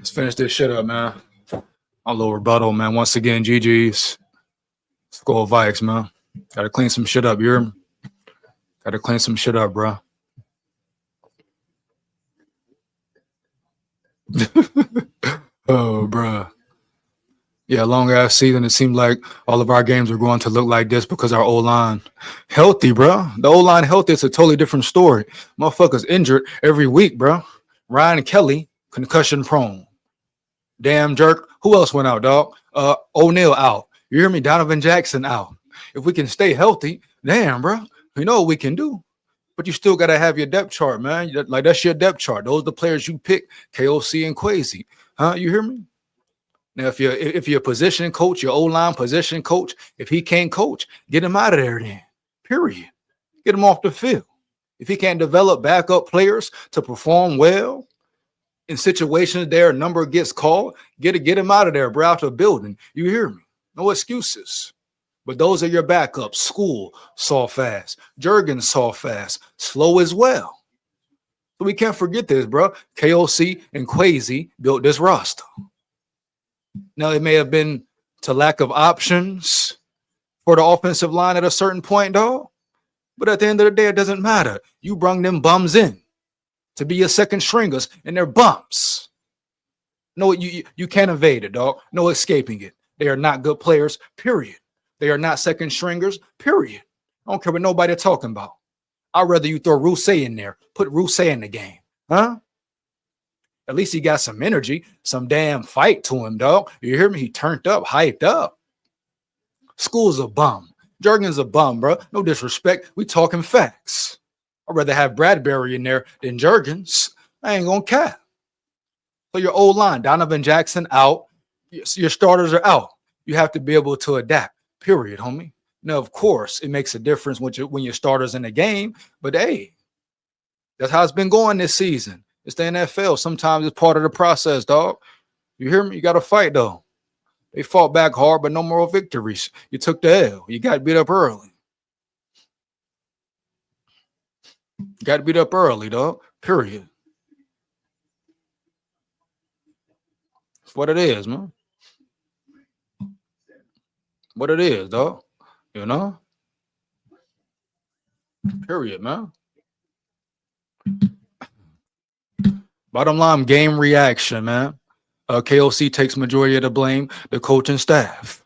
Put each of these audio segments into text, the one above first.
Let's finish this shit up, man. A little rebuttal, man. Once again, GG's. SKOL VIKES, man. Gotta clean some shit up, you hear me? Gotta clean some shit up, bro. Oh, bro. Yeah, long ass season. It seemed like all of our games were going to look like this because our O-line healthy, bro. The O-line healthy, it's a totally different story. Motherfuckers injured every week, bro. Ryan Kelly, concussion prone. Damn jerk. Who else went out, dog? O'Neal out. You hear me? Donovan Jackson out. If we can stay healthy, damn, bro. You know what we can do. But you still got to have your depth chart, man. Like, that's your depth chart. Those are the players you pick, KOC and Quasi. Huh? You hear me? Now, if you're a position coach, your O-line position coach, if he can't coach, get him out of there then. Period. Get him off the field. If he can't develop backup players to perform well in situations there, a number gets called, get him out of there, bro, out the building. You hear me? No excuses. But those are your backups. School saw fast. Jurgens saw fast. Slow as well. So we can't forget this, bro. KOC and Quasi built this roster. Now, it may have been to lack of options for the offensive line at a certain point, dog. But at the end of the day, it doesn't matter. You brung them bums in to be your second stringers, and they're bums. No, you can't evade it, dog. No escaping it. They are not good players, period. They are not second stringers, period. I don't care what nobody talking about. I'd rather you throw Rousset in there. Put Rousset in the game. Huh? At least he got some energy, some damn fight to him, dog. You hear me? He turned up, hyped up. School's a bum. Jurgens a bum, bro. No disrespect. We talking facts. I'd rather have Bradbury in there than Jurgens. I ain't gonna cap. So your O-line, Donovan Jackson out. Your starters are out. You have to be able to adapt. Period, homie. Now, of course, it makes a difference when your starters in the game. But hey, that's how it's been going this season. It's the NFL. Sometimes it's part of the process, dog. You hear me? You got to fight, though. They fought back hard, but no more victories. You took the L. You got beat up early. You got beat up early, dog. Period. That's what it is, man. What it is, dog. You know? Period, man. Bottom line, game reaction, man. KOC takes majority of the blame, the coaching staff.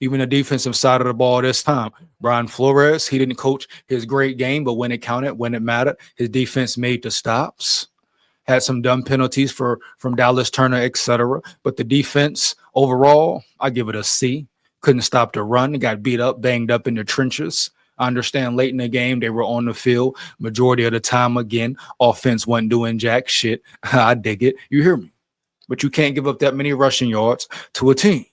Even the defensive side of the ball this time. Brian Flores, he didn't coach his great game, but when it counted, when it mattered, his defense made the stops. Had some dumb penalties from Dallas Turner, etc. But the defense overall, I give it a C. Couldn't stop the run. Got beat up, banged up in the trenches. I understand late in the game, they were on the field. Majority of the time, again, offense wasn't doing jack shit. I dig it. You hear me? But you can't give up that many rushing yards to a team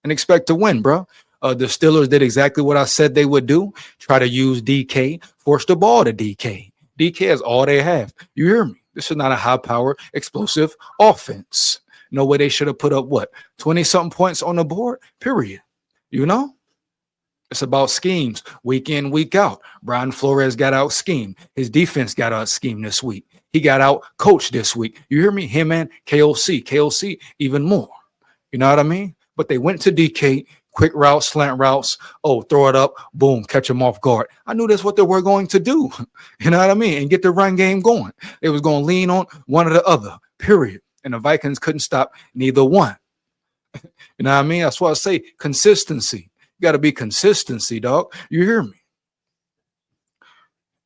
and expect to win, bro. The Steelers did exactly what I said they would do. Try to use DK, force the ball to DK. DK is all they have. You hear me? This is not a high-power, explosive offense. No way they should have put up, 20-something points on the board? Period. You know? It's about schemes, week in, week out. Brian Flores got out schemed. His defense got out schemed this week. He got out coached this week. You hear me? Him and KOC even more. You know what I mean? But they went to DK, quick routes, slant routes. Oh, throw it up, boom, catch him off guard. I knew that's what they were going to do. You know what I mean? And get the run game going. They was going to lean on one or the other, period. And the Vikings couldn't stop neither one. You know what I mean? That's why I say consistency. You got to be consistency, dog. You hear me?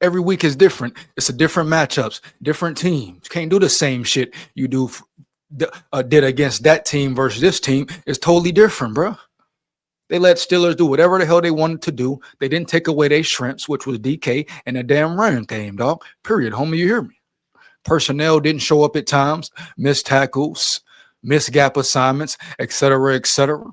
Every week is different. It's a different matchups, different teams. Can't do the same shit you did against that team versus this team. It's totally different, bro. They let Steelers do whatever the hell they wanted to do. They didn't take away their shrimps, which was DK and the damn run game, dog. Period, homie. You hear me? Personnel didn't show up at times, missed tackles, missed gap assignments, etc., etc.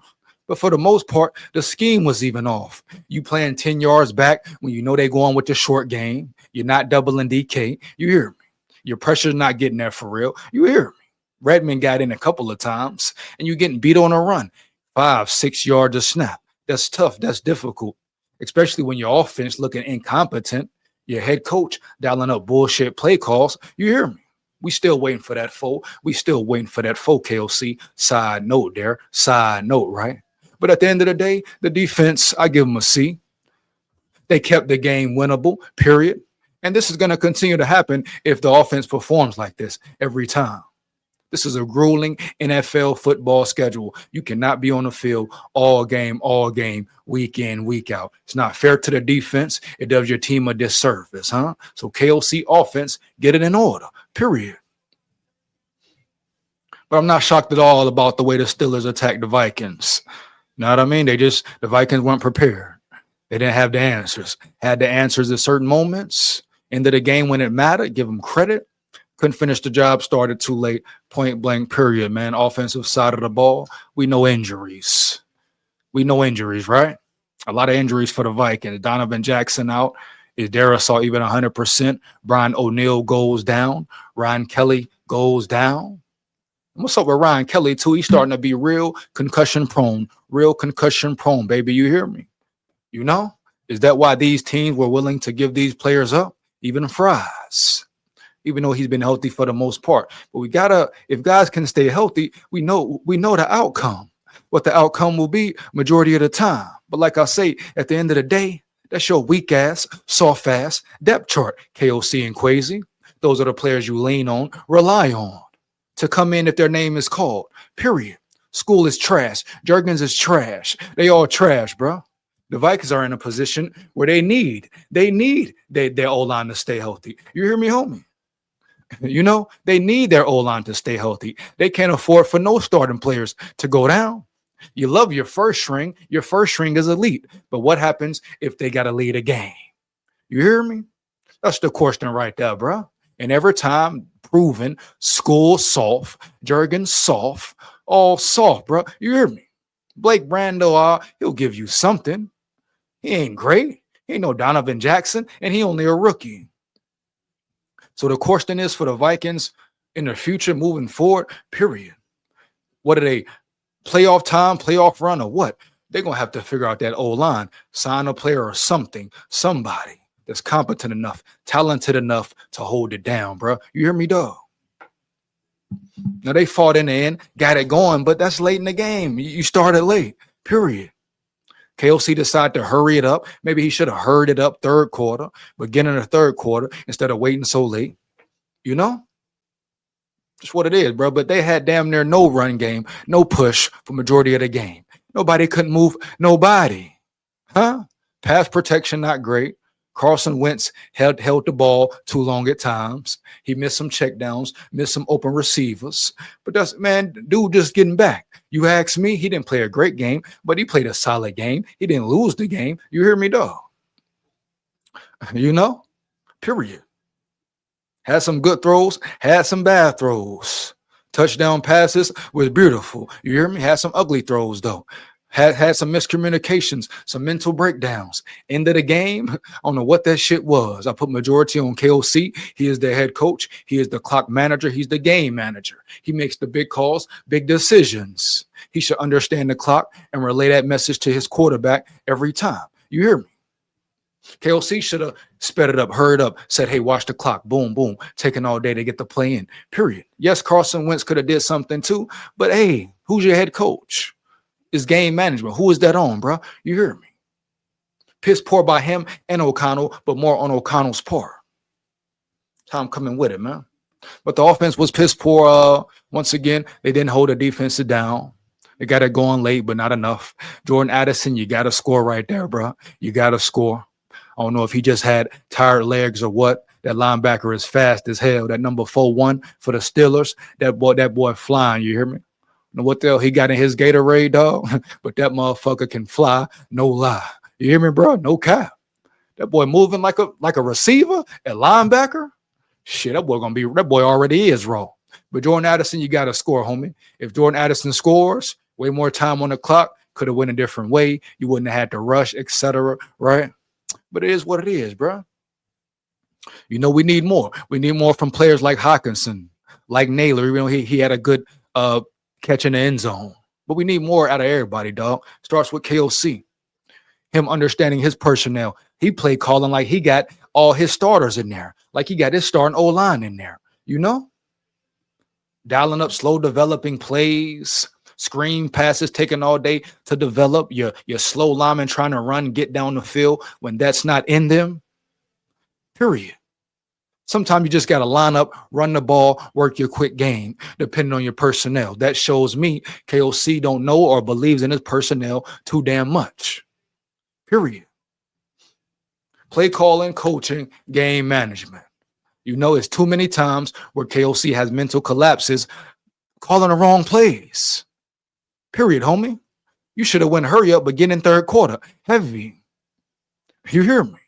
But for the most part, the scheme was even off. You playing 10 yards back when you know they're going with the short game. You're not doubling DK. You hear me? Your pressure's not getting there for real. You hear me? Redmond got in a couple of times, and you're getting beat on a run. 5-6 yards a snap. That's tough. That's difficult, especially when your offense looking incompetent. Your head coach dialing up bullshit play calls. You hear me? We still waiting for that foe. We still waiting for that foe, KOC. Side note there. Side note, right? But at the end of the day, the defense, I give them a C. They kept the game winnable, period. And this is going to continue to happen if the offense performs like this every time. This is a grueling NFL football schedule. You cannot be on the field all game, week in, week out. It's not fair to the defense. It does your team a disservice, huh? So KOC offense, get it in order, period. But I'm not shocked at all about the way the Steelers attacked the Vikings. You know what I mean? The Vikings weren't prepared. They didn't have the answers. Had the answers at certain moments. End of the game when it mattered, give them credit. Couldn't finish the job, started too late, point blank, period, man. Offensive side of the ball, we know injuries. Right? A lot of injuries for the Vikings. Donovan Jackson out. Is Darisaw even 100%? Brian O'Neill goes down. Ryan Kelly goes down. What's up with Ryan Kelly, too? He's starting to be real concussion prone, baby. You hear me? You know? Is that why these teams were willing to give these players up? Even Fries. Even though he's been healthy for the most part. But we gotta, if guys can stay healthy, we know the outcome. What the outcome will be majority of the time. But like I say, at the end of the day, that's your weak ass, soft ass depth chart. KOC and Quasi. Those are the players you lean on, rely on to come in if their name is called. Period. School is trash. Jurgens is trash. They all trash, bro. The Vikings are in a position where they need their O-line to stay healthy. You hear me, homie? You know, they need their O-line to stay healthy. They can't afford for no starting players to go down. You love your first string. Your first string is elite. But what happens if they got to lead a game? You hear me? That's the question right there, bro. And every time proven, School soft, Jurgens soft, all soft, bro. You hear me? Blake Brando, he'll give you something. He ain't great. He ain't no Donovan Jackson, and he only a rookie. So the question is for the Vikings in the future moving forward, period. What are they? Playoff time, playoff run, or what? They're going to have to figure out that O-line, sign a player or something, somebody that's competent enough, talented enough to hold it down, bro. You hear me, dog? Now, they fought in the end, got it going, but that's late in the game. You started late, period. KOC decided to hurry it up. Maybe he should have hurried it up third quarter, beginning of the third quarter, instead of waiting so late. You know? Just what it is, bro. But they had damn near no run game, no push for majority of the game. Nobody couldn't move. Nobody. Huh? Pass protection, not great. Carson Wentz held the ball too long at times. He missed some checkdowns, missed some open receivers. But that's, man, dude just getting back. You ask me, he didn't play a great game, but he played a solid game. He didn't lose the game. You hear me, dog? You know? Period. Had some good throws, had some bad throws. Touchdown passes was beautiful. You hear me? Had some ugly throws, though. Had some miscommunications, some mental breakdowns. End of the game, I don't know what that shit was. I put majority on KOC. He is the head coach. He is the clock manager. He's the game manager. He makes the big calls, big decisions. He should understand the clock and relay that message to his quarterback every time. You hear me? KOC should have sped it up, hurried up, said, hey, watch the clock. Boom, boom. Taking all day to get the play in, period. Yes, Carson Wentz could have did something too, but hey, who's your head coach? Is game management. Who is that on, bro? You hear me? Piss poor by him and O'Connell, but more on O'Connell's part. How I'm coming with it, man. But the offense was piss poor. Once again, they didn't hold the defense down. They got it going late, but not enough. Jordan Addison, you got to score right there, bro. You got to score. I don't know if he just had tired legs or what. That linebacker is fast as hell. That number 4-1 for the Steelers. That boy flying. You hear me? Know what the hell he got in his Gatorade, dog? But that motherfucker can fly, no lie. You hear me, bro? No cap. That boy moving like a receiver, a linebacker. Shit, that boy already is raw. But Jordan Addison, you got to score, homie. If Jordan Addison scores, way more time on the clock, could have went a different way. You wouldn't have had to rush, etc. Right? But it is what it is, bro. You know, we need more. We need more from players like Hawkinson, like Naylor. You know, he had a good catch in the end zone. But we need more out of everybody, dog. Starts with KOC. Him understanding his personnel. He played calling like he got all his starters in there. Like he got his starting O-line in there. You know? dialing up slow developing plays, screen passes taking all day to develop your slow lineman trying to run, get down the field when that's not in them. Period. Sometimes you just got to line up, run the ball, work your quick game, depending on your personnel. That shows me KOC don't know or believes in his personnel too damn much. Period. Play calling, coaching, game management. You know, it's too many times where KOC has mental collapses calling the wrong plays. Period, homie. You should have went hurry up, beginning third quarter. Heavy. You hear me?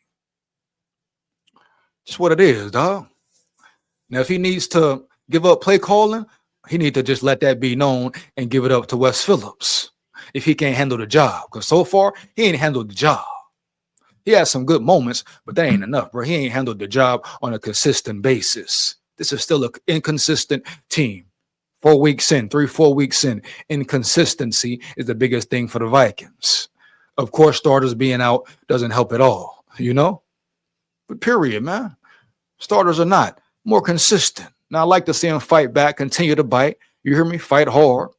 Just what it is, dog. Now, if he needs to give up play calling, he need to just let that be known and give it up to Wes Phillips if he can't handle the job. Because so far, he ain't handled the job. He has some good moments, but that ain't enough, bro. He ain't handled the job on a consistent basis. This is still an inconsistent team. 4 weeks in, 3-4 weeks in, inconsistency is the biggest thing for the Vikings. Of course, starters being out doesn't help at all, you know? But period, man. Starters are not more consistent. Now, I like to see him fight back, continue to bite. You hear me? Fight hard.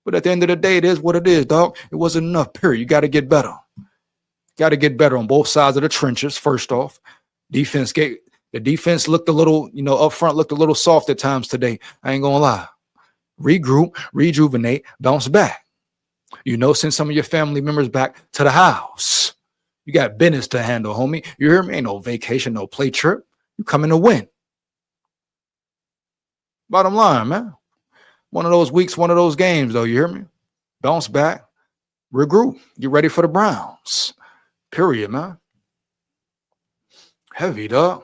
But at the end of the day, it is what it is, dog. It wasn't enough, period. You got to get better. Got to get better on both sides of the trenches, first off. The defense looked a little, up front looked a little soft at times today. I ain't going to lie. Regroup, rejuvenate, bounce back. Send some of your family members back to the house. You got business to handle, homie. You hear me? Ain't no vacation, no play trip. You coming to win. Bottom line, man. One of those weeks, one of those games, though. You hear me? Bounce back, regroup. Get ready for the Browns. Period, man. Heavy, dog.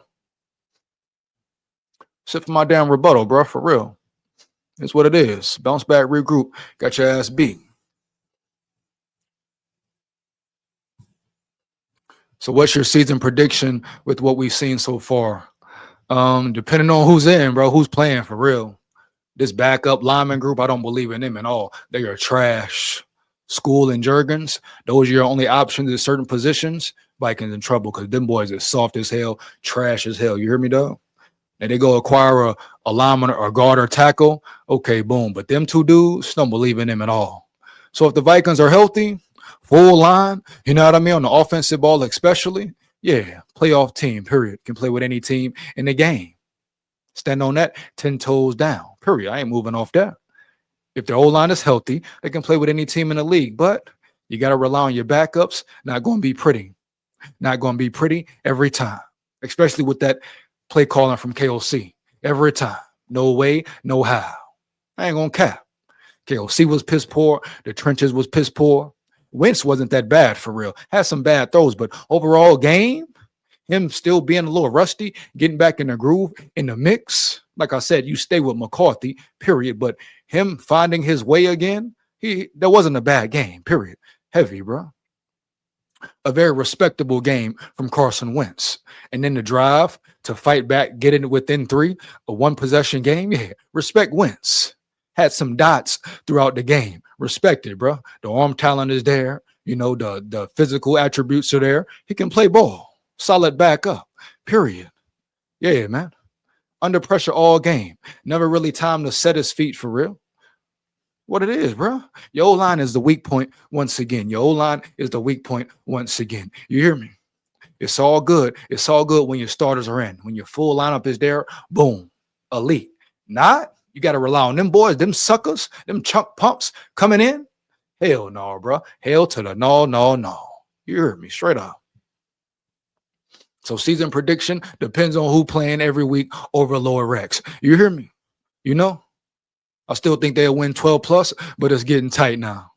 Except for my damn rebuttal, bro. For real. It's what it is. Bounce back, regroup. Got your ass beat. So what's your season prediction with what we've seen so far? Depending on who's in, bro, who's playing for real. This backup lineman group, I don't believe in them at all. They are trash. SKOL and Jurgens, those are your only options at certain positions. Vikings in trouble because them boys are soft as hell, trash as hell. You hear me, dog? And they go acquire a lineman or guard or tackle. Okay, boom. But them two dudes, don't believe in them at all. So if the Vikings are healthy, full line, you know what I mean, on the offensive ball especially, yeah, playoff team, period. Can play with any team in the game. Stand on that 10 toes down, period. I ain't moving off that. If their O-line is healthy, they can play with any team in the league. But you got to rely on your backups. Not going to be pretty. Not going to be pretty every time, especially with that play calling from KOC. Every time. No way, no how. I ain't going to cap. KOC was piss poor. The trenches was piss poor. Wentz wasn't that bad for real. Had some bad throws, but overall game, him still being a little rusty, getting back in the groove, in the mix. Like I said, you stay with McCarthy, period. But him finding his way again, that wasn't a bad game, period. Heavy, bro. A very respectable game from Carson Wentz. And then the drive to fight back, get in within 3, a one-possession game. Yeah, respect Wentz. Had some dots throughout the game. Respected, bro. The arm talent is there. The physical attributes are there. He can play ball. Solid backup, period. Yeah, man. Under pressure all game. Never really time to set his feet for real. What it is, bro. Your O-line is the weak point once again. Your O-line is the weak point once again. You hear me? It's all good. It's all good when your starters are in. When your full lineup is there, boom, elite. Not, you got to rely on them boys, them suckers, them chunk pumps coming in. Hell no, bro. Hell to the no. You heard me straight up. So season prediction depends on who playing every week over Lower Rex. You hear me? I still think they'll win 12 plus, but it's getting tight now.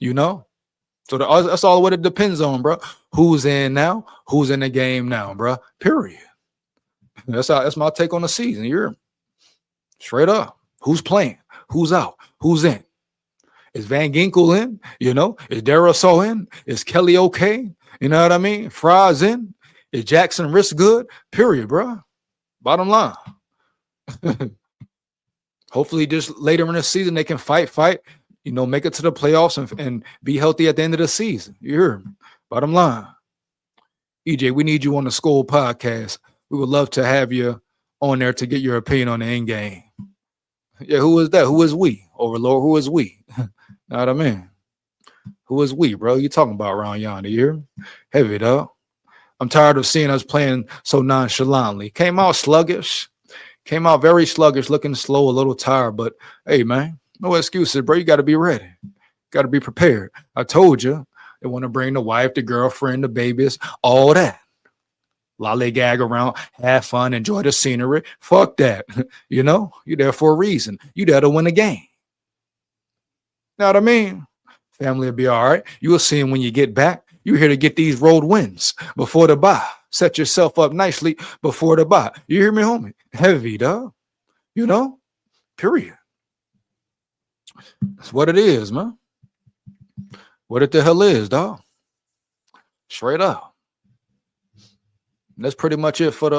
So that's all what it depends on, bro. Who's in now? Who's in the game now, bro? Period. That's my take on the season. You hear me? Straight up. Who's playing? Who's out? Who's in? Is Van Ginkel in? Is Daraso in? Is Kelly okay? You know what I mean? Fry's in. Is Jackson Risk good? Period, bro. Bottom line. Hopefully, just later in the season, they can fight, make it to the playoffs and be healthy at the end of the season. You hear me? Bottom line. EJ, we need you on the SKOL podcast. We would love to have you on there to get your opinion on the end game. Yeah, who is that? Who is we? Overlord, who is we? Know what I mean? Who is we, bro? You talking about around yonder? You heavy, dog. I'm tired of seeing us playing so nonchalantly. Came out sluggish. Came out very sluggish, looking slow, a little tired. But hey, man, no excuses, bro. You got to be ready. Got to be prepared. I told you they want to bring the wife, the girlfriend, the babies, all that. Lollygag around, have fun, enjoy the scenery. Fuck that. You there for a reason. You there to win a game. Know what I mean? Family will be all right. You will see him when you get back. You're here to get these road wins before the bye. Set yourself up nicely before the bye. You hear me, homie? Heavy, dog. Period. That's what it is, man. What it the hell is, dog. Straight up. That's pretty much it for the